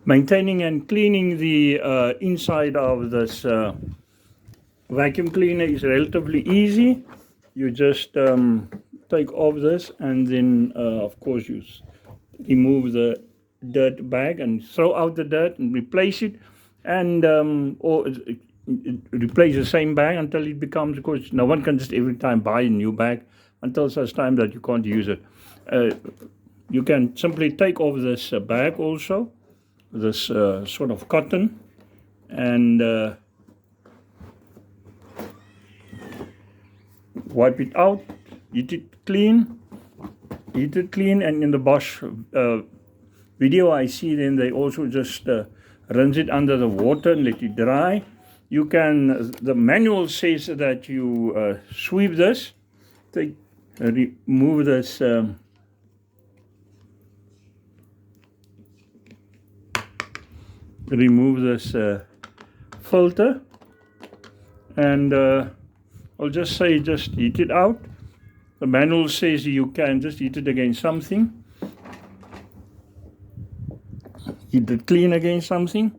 Maintaining and cleaning the inside of this vacuum cleaner is relatively easy. You just take off this, and then of course you remove the dirt bag and throw out the dirt and replace it, and or replace the same bag until it becomes, of course no one can just every time buy a new bag until such time that you can't use it. You can simply take off this bag also, this sort of cotton, and wipe it out, heat it clean, and in the Bosch video I see then they also just rinse it under the water and let it dry. You can, the manual says that you sweep this, remove this filter, and I'll just say just heat it out. The manual says you can just heat it against something, heat it clean against something,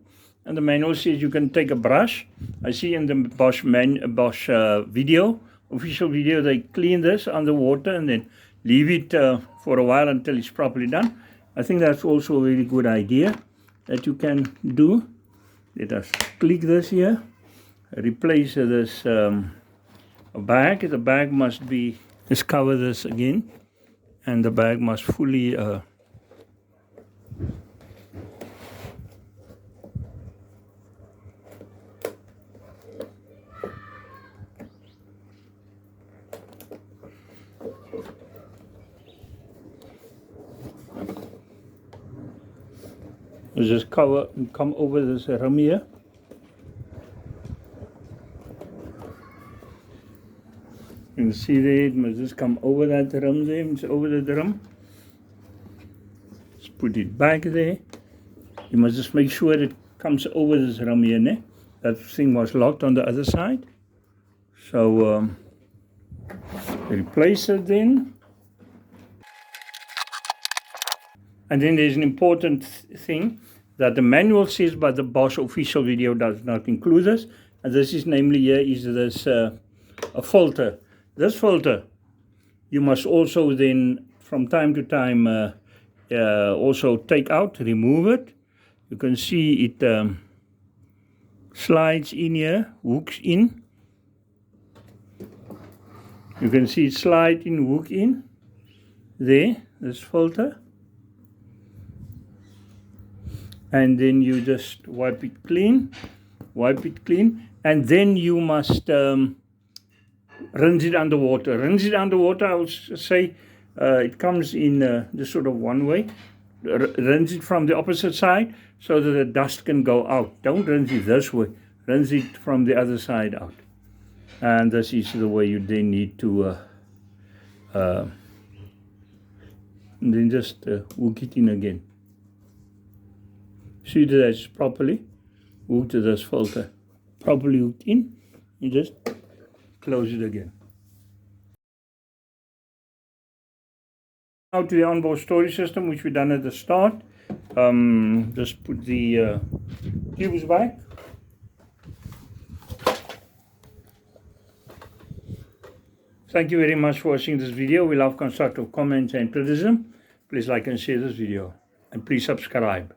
and the manual says you can take a brush. I see in the Bosch video, official video, they clean this underwater and then leave it for a while until it's properly done. I think that's also a very good idea that you can do. Let us click this here, replace this bag. The bag must be, let's cover this again, and the bag must fully just cover and come over this rim here. You can see there, it must just come over that rim there, it's over the rim. Just put it back there. You must just make sure it comes over this rim here, né? That thing was locked on the other side. So replace it then. And then there's an important thing that the manual says, but the Bosch official video does not include this. And this is namely here is this a filter. This filter, you must also then from time to time also take out, remove it. You can see it slides in here, hooks in. You can see it slide in, hook in. There, this filter. And then you just wipe it clean, and then you must rinse it underwater. Rinse it underwater, I will say it comes in this sort of one way. Rinse it from the opposite side so that the dust can go out. Don't rinse it this way, rinse it from the other side out. And this is the way you then need to and then just hook it in again. See that it's properly hooked to this filter, properly hooked in. You just close it again. Now to the onboard storage system, which we done at the start. Just put the tubes back. Thank you very much for watching this video. We love constructive comments and criticism. Please like and share this video, and please subscribe.